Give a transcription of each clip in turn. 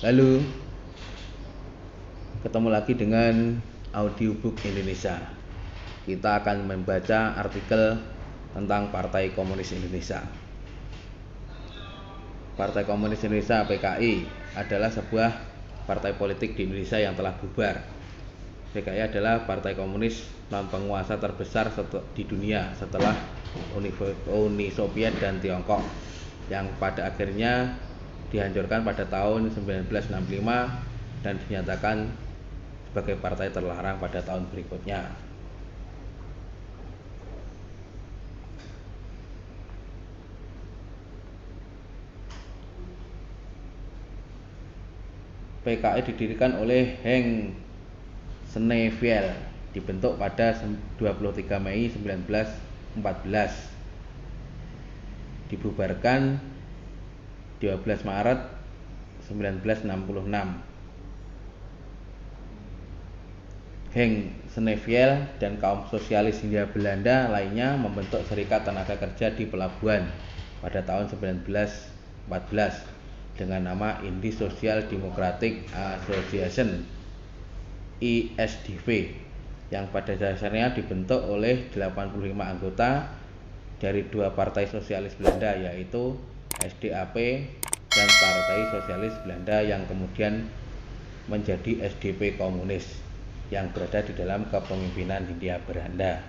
Lalu ketemu lagi dengan Audiobook Indonesia. Kita akan membaca artikel tentang Partai Komunis Indonesia. Partai Komunis Indonesia (PKI) adalah sebuah partai politik di Indonesia yang telah bubar. PKI adalah partai komunis non penguasa terbesar di dunia setelah Uni Soviet dan Tiongkok, yang pada akhirnya dihancurkan pada tahun 1965 dan dinyatakan sebagai partai terlarang pada tahun berikutnya. PKI didirikan oleh Heng Sneveld, dibentuk pada 23 Mei 1914, dibubarkan 12 Maret 1966. Heng Sneveld dan kaum sosialis Hindia Belanda lainnya membentuk Serikat Tenaga Kerja di Pelabuhan pada tahun 1914 dengan nama Indi Social Democratic Association (ISDV), yang pada dasarnya dibentuk oleh 85 anggota dari dua partai sosialis Belanda, yaitu SDAP dan Partai Sosialis Belanda, yang kemudian menjadi SDP Komunis yang berada di dalam kepemimpinan Hindia Belanda.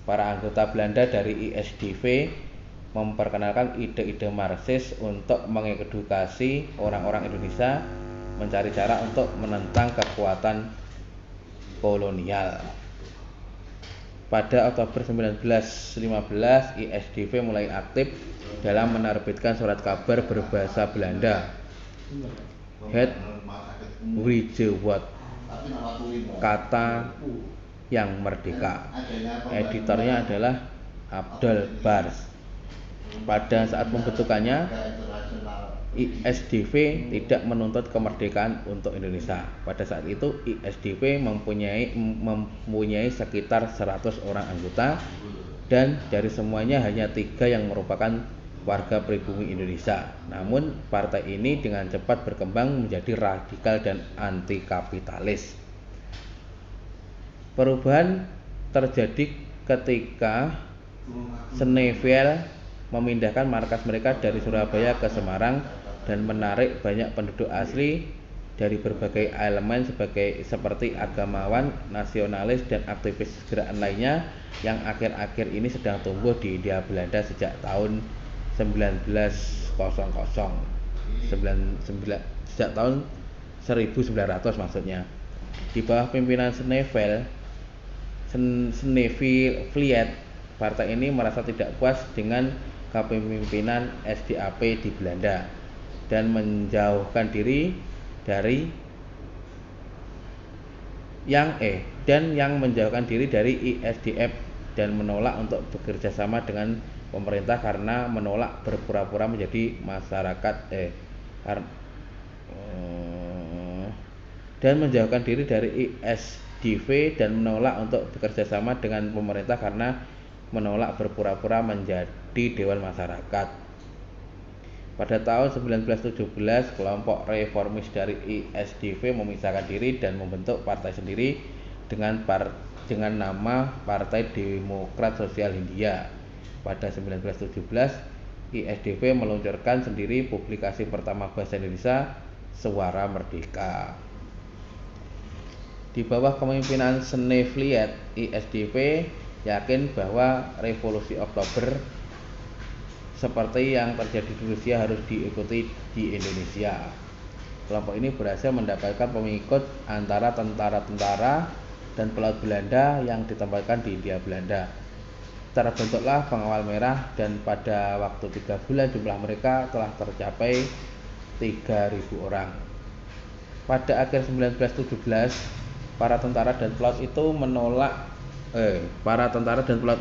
Para anggota Belanda dari ISDV memperkenalkan ide-ide Marxis untuk mengedukasi orang-orang Indonesia mencari cara untuk menentang kekuatan kolonial. Pada Oktober 1915, ISDV mulai aktif dalam menerbitkan surat kabar berbahasa Belanda, Het Vrije Woord, kata yang merdeka. Editornya adalah Abdul Bars. Pada saat pembentukannya, ISDV tidak menuntut kemerdekaan untuk Indonesia. Pada saat itu ISDV mempunyai sekitar 100 orang anggota, dan dari semuanya hanya 3 yang merupakan warga pribumi Indonesia. Namun partai ini dengan cepat berkembang menjadi radikal dan anti kapitalis. Perubahan terjadi ketika Sneveld memindahkan markas mereka dari Surabaya ke Semarang dan menarik banyak penduduk asli dari berbagai elemen seperti agamawan, nasionalis, dan aktivis gerakan lainnya yang akhir-akhir ini sedang tumbuh di Hindia Belanda sejak tahun 1900, sejak tahun 1900 maksudnya. Di bawah pimpinan Sneveld, partai ini merasa tidak puas dengan kepemimpinan SDAP di Belanda dan menjauhkan diri dari ISDF dan menolak untuk bekerja sama dengan pemerintah karena menolak berpura-pura menjadi masyarakat dan menjauhkan diri dari ISDV dan menolak untuk bekerja sama dengan pemerintah karena menolak berpura-pura menjadi Dewan Masyarakat. Pada tahun 1917, kelompok reformis dari ISDV memisahkan diri dan membentuk partai sendiri dengan nama Partai Demokrat Sosial Hindia. Pada 1917, ISDV meluncurkan sendiri publikasi pertama bahasa Indonesia, Suara Merdeka. Di bawah kepemimpinan Sneveld, ISDV yakin bahwa revolusi Oktober seperti yang terjadi di Rusia harus diikuti di Indonesia. Kelompok ini berhasil mendapatkan pengikut antara tentara-tentara dan pelaut Belanda yang ditempatkan di Hindia Belanda. Terbentuklah Pengawal Merah, dan pada waktu 3 bulan jumlah mereka telah tercapai 3.000 orang. Pada akhir 1917, para tentara dan pelaut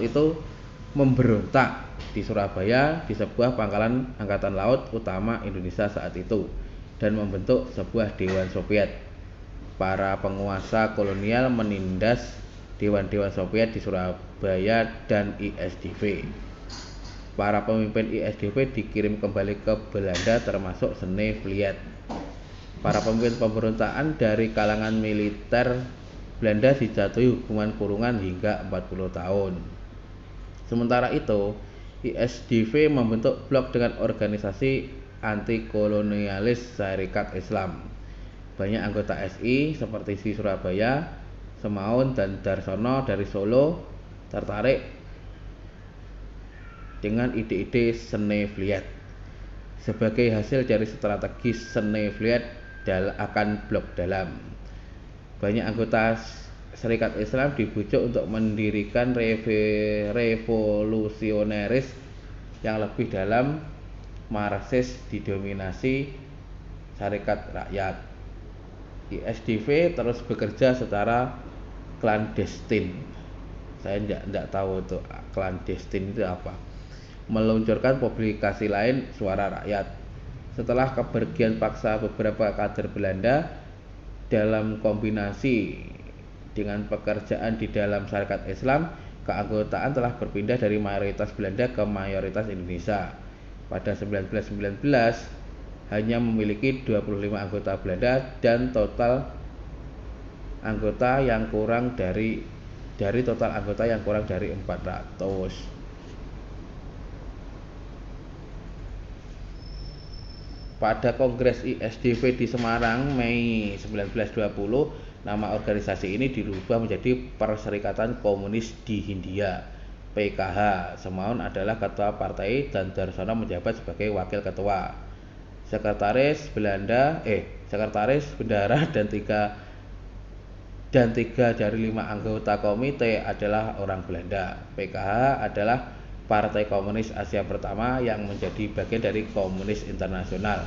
itu memberontak di Surabaya di sebuah pangkalan Angkatan Laut Utama Indonesia saat itu dan membentuk sebuah Dewan Soviet. Para penguasa kolonial menindas Dewan-Dewan Soviet di Surabaya dan ISDV. Para pemimpin ISDV dikirim kembali ke Belanda termasuk Sneveld. Para pemimpin pemberontakan dari kalangan militer Belanda dijatuhi hukuman kurungan hingga 40 tahun. Sementara itu, ISDV membentuk blok dengan organisasi anti-kolonialis Syarikat Islam. Banyak anggota SI seperti di Surabaya, Semaun, dan Darsono dari Solo tertarik dengan ide-ide Snevliet. Sebagai hasil dari strategi Snevliet akan blok dalam, banyak anggota Syarikat Islam dibujuk untuk mendirikan revolusioneris yang lebih dalam, Marxis didominasi Syarikat Rakyat. ISDV terus bekerja secara klandestin. Saya tidak tahu itu klandestin itu apa. Meluncurkan publikasi lain, Suara Rakyat. Setelah kepergian paksa beberapa kader Belanda dalam kombinasi dengan pekerjaan di dalam Syarikat Islam, keanggotaan telah berpindah dari mayoritas Belanda ke mayoritas Indonesia. Pada 1919 hanya memiliki 25 anggota Belanda dan total anggota yang kurang dari total anggota yang kurang dari 400. Pada Kongres ISDV di Semarang Mei 1920, nama organisasi ini dirubah menjadi Perserikatan Komunis di Hindia, PKH. Semaun adalah ketua partai dan Darsono menjabat sebagai wakil ketua. Sekretaris bendahara dan tiga dari 5 anggota komite adalah orang Belanda. PKH adalah Partai Komunis Asia pertama yang menjadi bagian dari Komunis Internasional.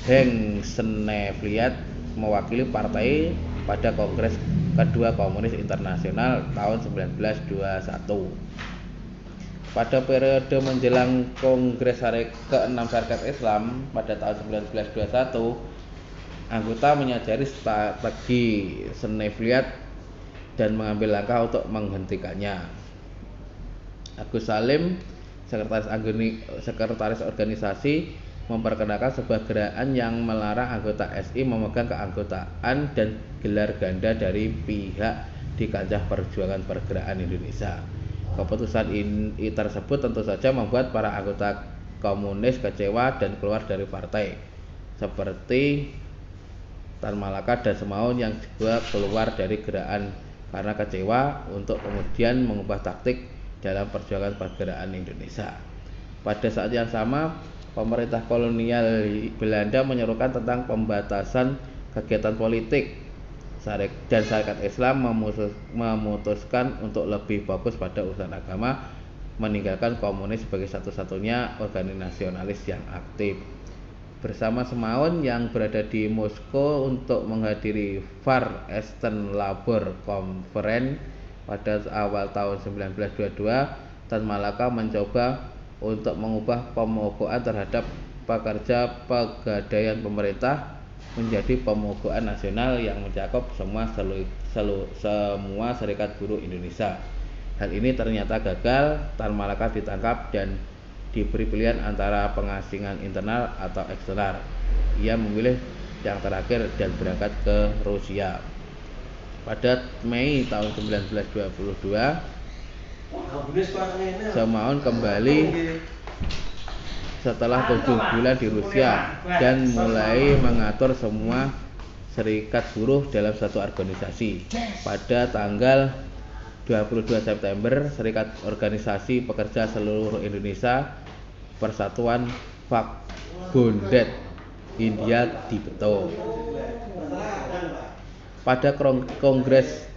Henk Snevliet mewakili partai pada Kongres kedua Komunis Internasional tahun 1921. Pada periode menjelang Kongres ke-6 Syarikat Islam pada tahun 1921, anggota menyadari strategi Snevliet dan mengambil langkah untuk menghentikannya. Agus Salim, sekretaris organisasi, memperkenalkan sebuah gerakan yang melarang anggota SI memegang keanggotaan dan gelar ganda dari pihak di kancah perjuangan pergerakan Indonesia. Keputusan ini tersebut tentu saja membuat para anggota komunis kecewa dan keluar dari partai, seperti Tan Malaka dan Semaun yang juga keluar dari gerakan karena kecewa, untuk kemudian mengubah taktik dalam perjuangan pergerakan Indonesia. Pada saat yang sama, pemerintah kolonial Belanda menyerukan tentang pembatasan kegiatan politik, dan Syarikat Islam memutuskan untuk lebih fokus pada urusan agama, meninggalkan komunis sebagai satu-satunya organisasi nasionalis yang aktif. Bersama Semaun yang berada di Moskow untuk menghadiri Far Eastern Labor Conference pada awal tahun 1922, Tan Malaka mencoba untuk mengubah pemogokan terhadap pekerja pegadaian pemerintah menjadi pemogokan nasional yang mencakup semua serikat buruh Indonesia. Hal ini ternyata gagal. Tan Malaka ditangkap dan diberi pilihan antara pengasingan internal atau eksternal. Ia memilih yang terakhir dan berangkat ke Rusia. Pada Mei tahun 1922, Semaun kembali setelah 7 bulan di Rusia dan mulai mengatur semua serikat buruh dalam satu organisasi. Pada tanggal 22 September, Serikat Organisasi Pekerja Seluruh Indonesia Persatuan Vagondet India dibentuk. Pada Kongres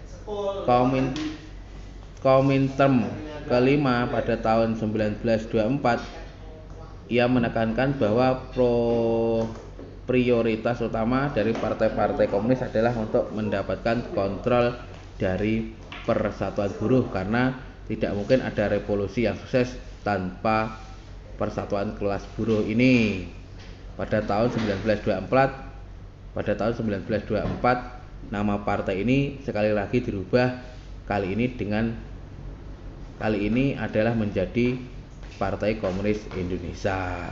Komintern kelima pada tahun 1924, ia menekankan bahwa prioritas utama dari partai-partai komunis adalah untuk mendapatkan kontrol dari persatuan buruh, karena tidak mungkin ada revolusi yang sukses tanpa persatuan kelas buruh ini. Pada tahun 1924, nama partai ini sekali lagi dirubah, kali ini adalah menjadi Partai Komunis Indonesia.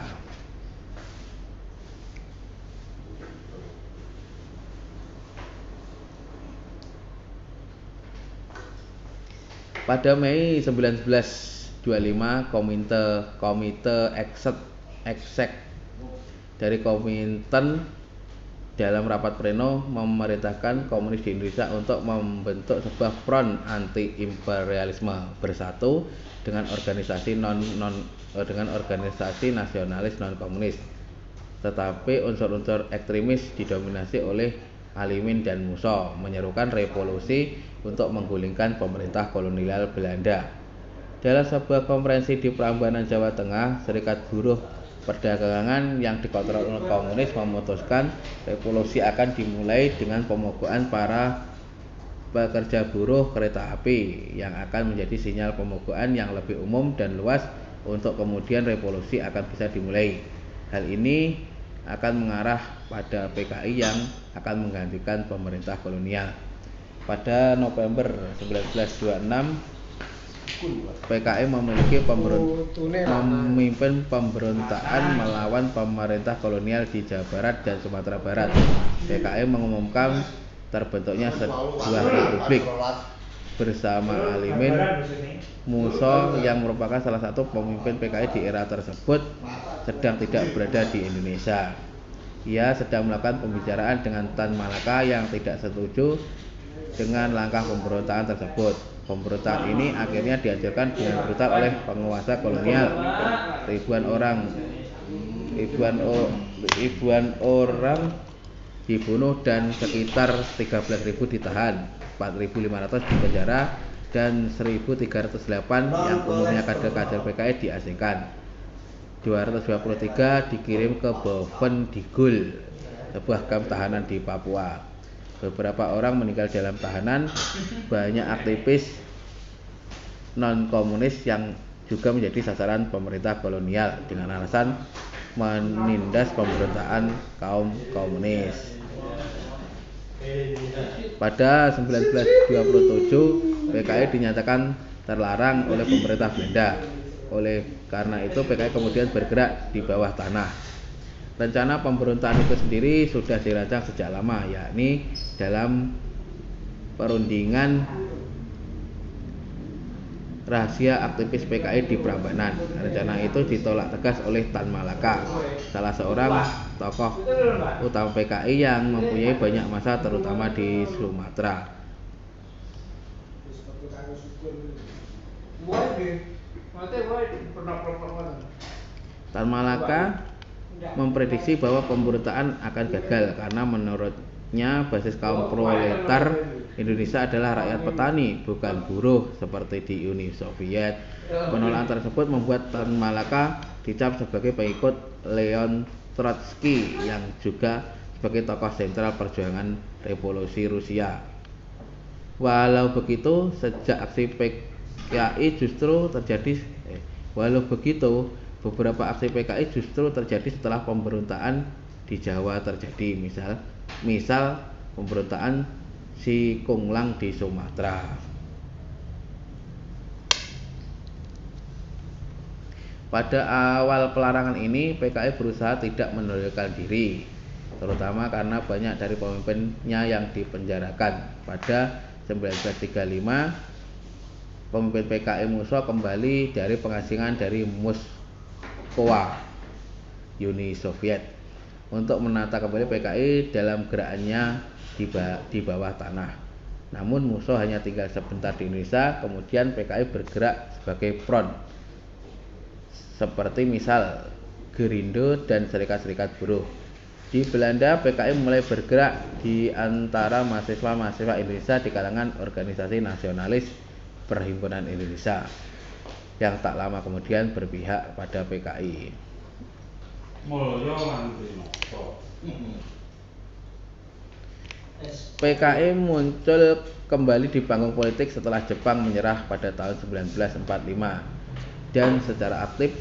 Pada Mei 1925, Komite Eksek dari Komintern dalam rapat pleno memerintahkan komunis di Indonesia untuk membentuk sebuah front anti-imperialisme bersatu dengan organisasi nasionalis non-komunis. Tetapi unsur-unsur ekstremis didominasi oleh Alimin dan Musso menyerukan revolusi untuk menggulingkan pemerintah kolonial Belanda. Dalam sebuah konferensi di Prambanan, Jawa Tengah, Serikat Buruh Perdagangan yang dikontrol oleh komunis memutuskan revolusi akan dimulai dengan pemogokan para pekerja buruh kereta api yang akan menjadi sinyal pemogokan yang lebih umum dan luas untuk kemudian revolusi akan bisa dimulai. Hal ini akan mengarah pada PKI yang akan menggantikan pemerintah kolonial. Pada November 1926, PKI memimpin pemberontakan melawan pemerintah kolonial di Jawa Barat dan Sumatera Barat. PKI mengumumkan terbentuknya sebuah republik bersama Alimin. Musso yang merupakan salah satu pemimpin PKI di era tersebut sedang tidak berada di Indonesia. Ia sedang melakukan pembicaraan dengan Tan Malaka yang tidak setuju dengan langkah pemberontakan tersebut. Pemberontakan ini akhirnya dihancurkan dengan brutal oleh penguasa kolonial. Ribuan orang dibunuh dan sekitar 13.000 ditahan, 4.500 dipenjara, dan 1.308 yang umumnya kader-kader PKI diasingkan. 223 dikirim ke Bovendigul, sebuah kamp tahanan di Papua. Beberapa orang meninggal dalam tahanan. Banyak aktivis non-komunis yang juga menjadi sasaran pemerintah kolonial dengan alasan menindas pemberontakan kaum komunis. Pada 1927, PKI dinyatakan terlarang oleh pemerintah Belanda. Oleh karena itu, PKI kemudian bergerak di bawah tanah. Rencana pemberontakan itu sendiri sudah dirancang sejak lama, yakni dalam perundingan rahasia aktivis PKI di Prambanan. Rencana itu ditolak tegas oleh Tan Malaka, salah seorang tokoh utama PKI yang mempunyai banyak masa terutama di Sumatera. Tan Malaka memprediksi bahwa pemberontakan akan gagal karena menurutnya basis kaum proletar Indonesia adalah rakyat petani, bukan buruh seperti di Uni Soviet. Penolakan tersebut membuat Tan Malaka dicap sebagai pengikut Leon Trotsky yang juga sebagai tokoh sentral perjuangan revolusi Rusia. Walau begitu, beberapa aksi PKI justru terjadi setelah pemberontakan di Jawa terjadi, misal pemberontakan Si Kunglang di Sumatera. Pada awal pelarangan ini, PKI berusaha tidak menodongkan diri, terutama karena banyak dari pemimpinnya yang dipenjarakan. Pada 1935, pemimpin PKI Musso kembali dari pengasingan dari Moskwa, Uni Soviet, untuk menata kembali PKI dalam gerakannya di bawah tanah. Namun Musso hanya tinggal sebentar di Indonesia, kemudian PKI bergerak sebagai front, seperti misal Gerindo dan Serikat-Serikat Buruh. Di Belanda, PKI mulai bergerak di antara mahasiswa-mahasiswa Indonesia di kalangan organisasi nasionalis Perhimpunan Indonesia, yang tak lama kemudian berpihak pada PKI. PKI muncul kembali di panggung politik setelah Jepang menyerah pada tahun 1945 dan secara aktif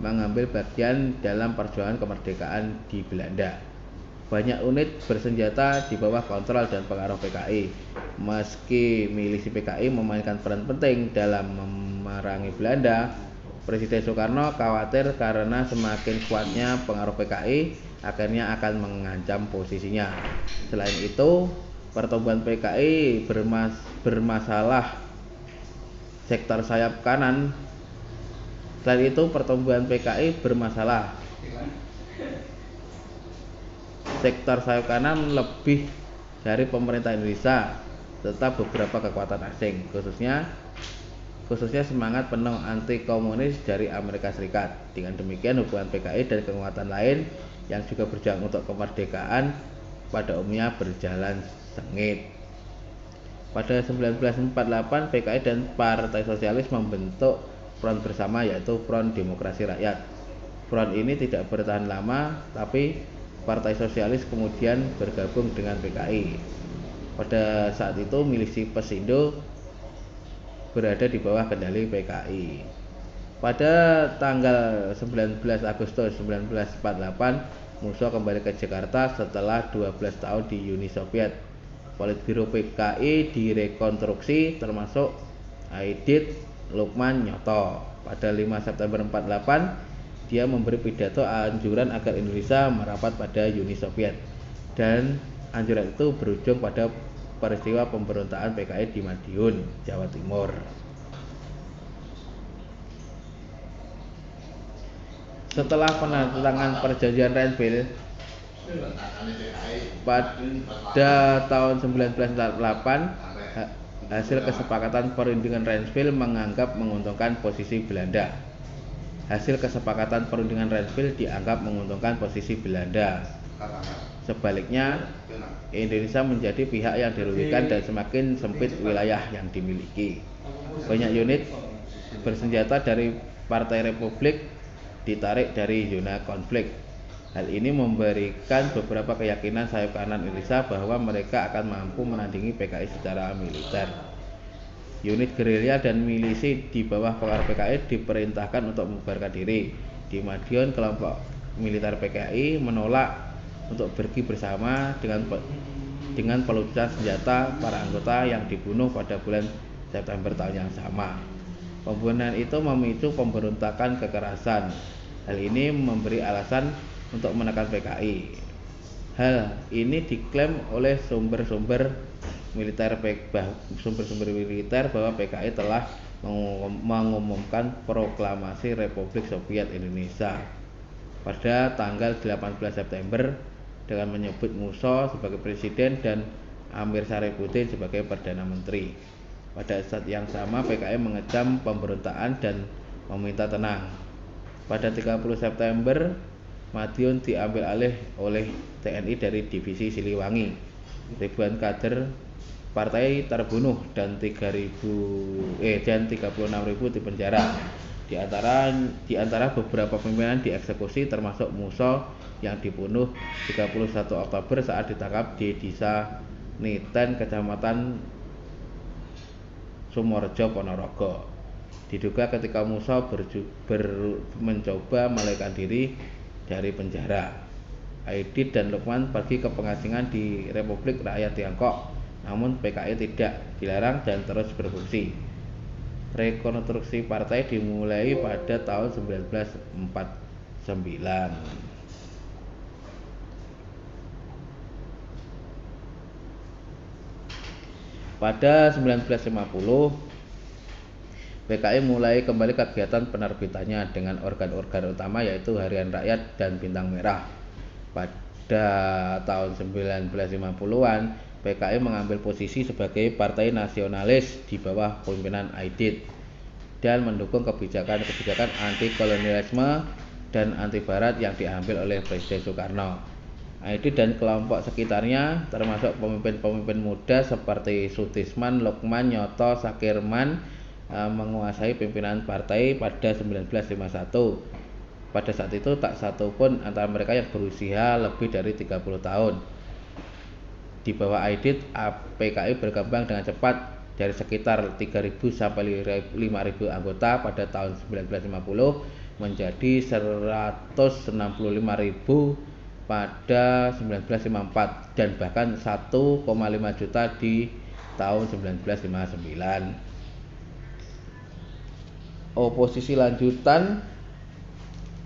mengambil bagian dalam perjuangan kemerdekaan di Belanda. Banyak unit bersenjata di bawah kontrol dan pengaruh PKI. Meski milisi PKI memainkan peran penting dalam memerangi Belanda, Presiden Soekarno khawatir karena semakin kuatnya pengaruh PKI akhirnya akan mengancam posisinya. Selain itu, pertumbuhan PKI bermasalah sektor sayap kanan. Selain itu, pertumbuhan PKI bermasalah. Sektor sayap kanan lebih dari pemerintah Indonesia serta beberapa kekuatan asing, khususnya semangat penuh anti komunis dari Amerika Serikat. Dengan demikian, hubungan PKI dan kekuatan lain yang juga berjuang untuk kemerdekaan pada umumnya berjalan sengit. Pada 1948, PKI dan Partai Sosialis membentuk front bersama, yaitu Front Demokrasi Rakyat. Front ini tidak bertahan lama, tapi Partai Sosialis kemudian bergabung dengan PKI. Pada saat itu milisi Pesindo berada di bawah kendali PKI. Pada tanggal 19 Agustus 1948, Musso kembali ke Jakarta setelah 12 tahun di Uni Soviet. Politbiro PKI direkonstruksi termasuk Aidit Lukman Nyoto. Pada 5 September 1948, dia memberi pidato anjuran agar Indonesia merapat pada Uni Soviet, dan anjuran itu berujung pada peristiwa pemberontakan PKI di Madiun, Jawa Timur. Setelah penandatanganan perjanjian Renville pada tahun 1948, hasil kesepakatan perundingan Renville menganggap menguntungkan posisi Belanda. Dianggap menguntungkan posisi Belanda. Sebaliknya, Indonesia menjadi pihak yang dirugikan dan semakin sempit wilayah yang dimiliki. Banyak unit bersenjata dari Partai Republik ditarik dari zona konflik. Hal ini memberikan beberapa keyakinan sayap kanan Indonesia bahwa mereka akan mampu menandingi PKI secara militer. Unit gerilya dan milisi di bawah pengaruh PKI diperintahkan untuk membubarkan diri. Di Madiun, kelompok militer PKI menolak untuk pergi bersama dengan peluncur senjata para anggota yang dibunuh pada bulan September tahun yang sama. Pembunuhan itu memicu pemberontakan kekerasan. Hal ini memberi alasan untuk menekan PKI. Hal ini diklaim oleh sumber-sumber militer bahwa PKI telah mengumumkan proklamasi Republik Soviet Indonesia pada tanggal 18 September dengan menyebut Musso sebagai presiden dan Amir Syarifuddin sebagai perdana menteri. Pada saat yang sama, PKI mengecam pemberontakan dan meminta tenang. Pada 30 September, Madiun diambil alih oleh TNI dari divisi Siliwangi. Ribuan kader partai terbunuh dan 36.000 dipenjara. Di antara beberapa pimpinan dieksekusi termasuk Musso yang dibunuh 31 Oktober saat ditangkap di Desa Niten, Kecamatan Sumorjo, Ponorogo. Diduga ketika Musso mencoba melarikan diri dari penjara. Aidit dan Lukman pergi ke pengasingan di Republik Rakyat Tiongkok, namun PKI tidak dilarang dan terus berfungsi. Rekonstruksi partai dimulai pada tahun 1949. Pada 1950, PKI mulai kembali kegiatan penerbitannya dengan organ-organ utama yaitu Harian Rakyat dan Bintang Merah. Pada tahun 1950-an, PKI mengambil posisi sebagai partai nasionalis di bawah pimpinan Aidit dan mendukung kebijakan-kebijakan anti-kolonialisme dan anti-barat yang diambil oleh Presiden Soekarno. Aidit dan kelompok sekitarnya termasuk pemimpin-pemimpin muda seperti Sutisman, Lukman, Nyoto, Sakirman menguasai pimpinan partai pada 1951. Pada saat itu tak satu pun antara mereka yang berusia lebih dari 30 tahun. Di bawah Aidit, PKI berkembang dengan cepat dari sekitar 3.000 sampai 5.000 anggota pada tahun 1950 menjadi 165.000 pada 1954 dan bahkan 1,5 juta di tahun 1959. Oposisi lanjutan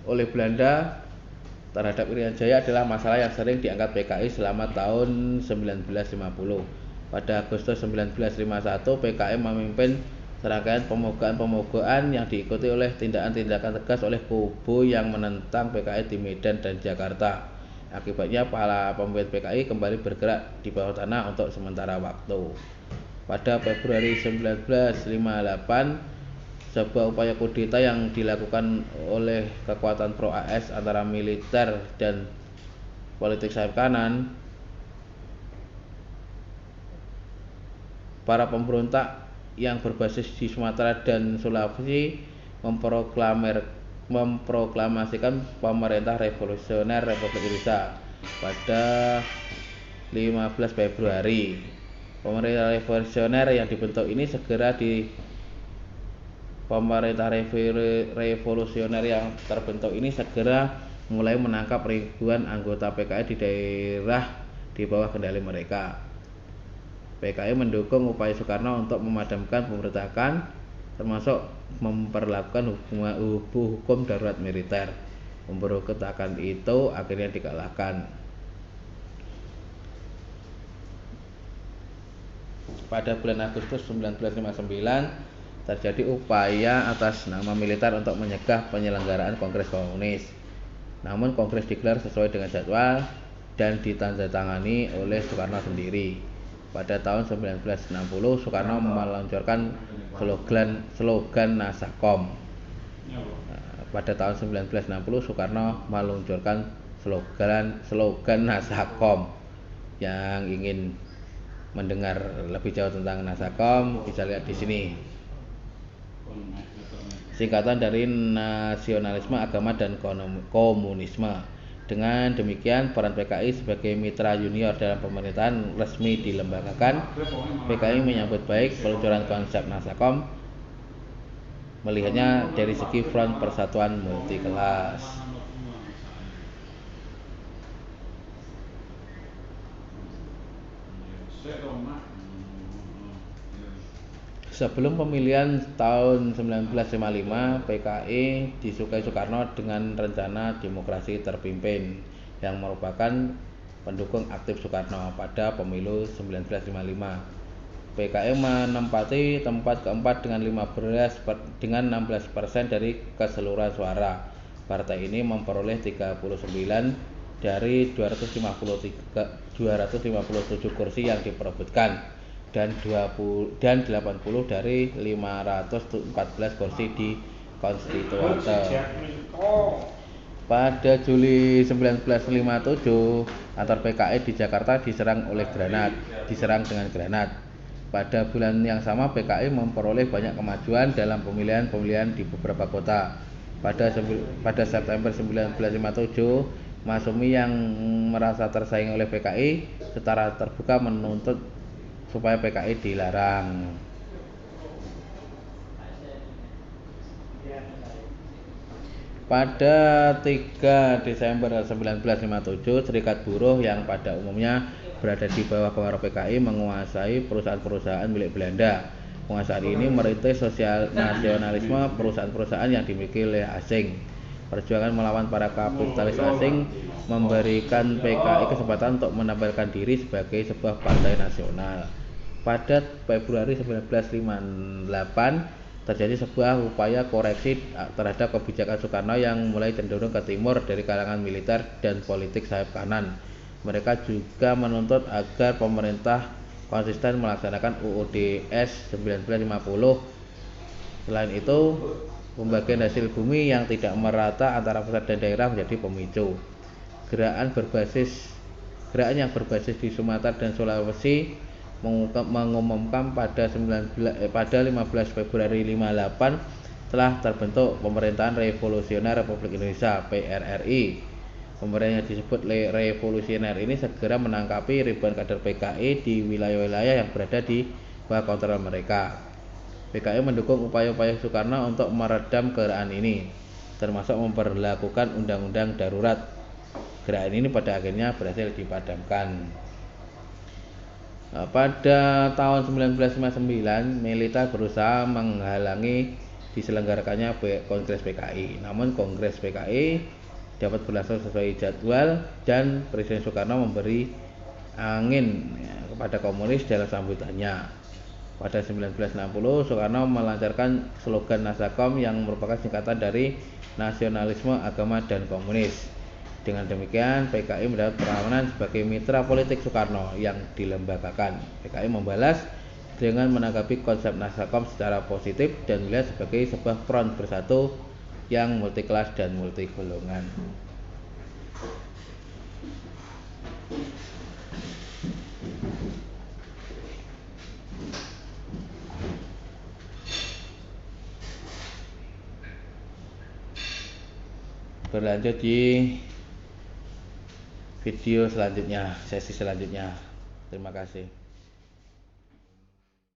oleh Belanda terhadap Irian Jaya adalah masalah yang sering diangkat PKI selama tahun 1950. Pada Agustus 1951, PKI memimpin Serangkaian pemogokan yang diikuti oleh tindakan-tindakan tegas oleh kubu yang menentang PKI di Medan dan Jakarta. Akibatnya para pemimpin PKI kembali bergerak di bawah tanah untuk sementara waktu. Pada Februari 1958, sebuah upaya kudeta yang dilakukan oleh kekuatan pro-AS antara militer dan politik sayap kanan, para pemberontak yang berbasis di Sumatera dan Sulawesi memproklamasikan pemerintah revolusioner Republik Indonesia pada 15 Februari. Pemerintah revolusioner yang dibentuk ini segera mulai menangkap ribuan anggota PKI di daerah di bawah kendali mereka. PKI mendukung upaya Soekarno untuk memadamkan pemberontakan, termasuk memperlakukan hukum darurat militer. Pemberontakan itu akhirnya dikalahkan. Pada bulan Agustus 1959 terjadi upaya atas nama militer untuk menyegah penyelenggaraan Kongres Komunis. Namun kongres digelar sesuai dengan jadwal dan ditandatangani oleh Soekarno sendiri. Pada tahun 1960 Soekarno meluncurkan slogan Nasakom. Pada tahun 1960 Soekarno meluncurkan slogan Nasakom. Yang ingin mendengar lebih jauh tentang Nasakom bisa lihat di sini. Singkatan dari nasionalisme, agama, dan komunisme. Dengan demikian, peran PKI sebagai mitra junior dalam pemerintahan resmi dilembagakan. PKI menyambut baik peluncuran konsep Nasakom, melihatnya dari segi front persatuan multi kelas. Sebelum pemilihan tahun 1955, PKI disukai Soekarno dengan rencana demokrasi terpimpin yang merupakan pendukung aktif Soekarno pada pemilu 1955. PKI menempati tempat keempat dengan 16% dari keseluruhan suara. Partai ini memperoleh 39 dari 257 kursi yang diperebutkan dan 80 dari 514 kursi di konstituante. Pada Juli 1957, kantor PKI di Jakarta diserang dengan granat. Pada bulan yang sama, PKI memperoleh banyak kemajuan dalam pemilihan di beberapa kota. Pada September 1957, Masyumi yang merasa tersaingi oleh PKI secara terbuka menuntut supaya PKI dilarang. Pada 3 Desember 1957, Serikat Buruh yang pada umumnya berada di bawah pengaruh PKI menguasai perusahaan-perusahaan milik Belanda. Penguasaan ini merintis sosial nasionalisme perusahaan-perusahaan yang dimiliki oleh asing. Perjuangan melawan para kapitalis asing memberikan PKI kesempatan untuk menampilkan diri sebagai sebuah partai nasional. Pada Februari 1958 terjadi sebuah upaya koreksi terhadap kebijakan Soekarno yang mulai cenderung ke timur dari kalangan militer dan politik sayap kanan. Mereka juga menuntut agar pemerintah konsisten melaksanakan UUD-S 1950. Selain itu, pembagian hasil bumi yang tidak merata antara pusat dan daerah menjadi pemicu. Gerakan yang berbasis di Sumatera dan Sulawesi mengumumkan pada 15 Februari 1958 telah terbentuk Pemerintahan Revolusioner Republik Indonesia (PRRI). Pemerintahan yang disebut revolusioner ini segera menangkapi ribuan kader PKI di wilayah-wilayah yang berada di bawah kontrol mereka. PKI mendukung upaya-upaya Soekarno untuk meredam gerakan ini, termasuk memperlakukan undang-undang darurat. Gerakan ini pada akhirnya berhasil dipadamkan. Pada tahun 1959, militer berusaha menghalangi diselenggarakannya Kongres PKI. Namun Kongres PKI dapat berlangsung sesuai jadwal dan Presiden Soekarno memberi angin kepada komunis dalam sambutannya. Pada 1960, Soekarno melancarkan slogan Nasakom yang merupakan singkatan dari Nasionalisme, Agama, dan Komunis. Dengan demikian, PKI mendapat perlawanan sebagai mitra politik Soekarno yang dilembagakan. PKI membalas dengan menanggapi konsep Nasakom secara positif dan melihat sebagai sebuah front bersatu yang multi-kelas dan multi-golongan. Berlanjut di video selanjutnya, sesi selanjutnya. Terima kasih.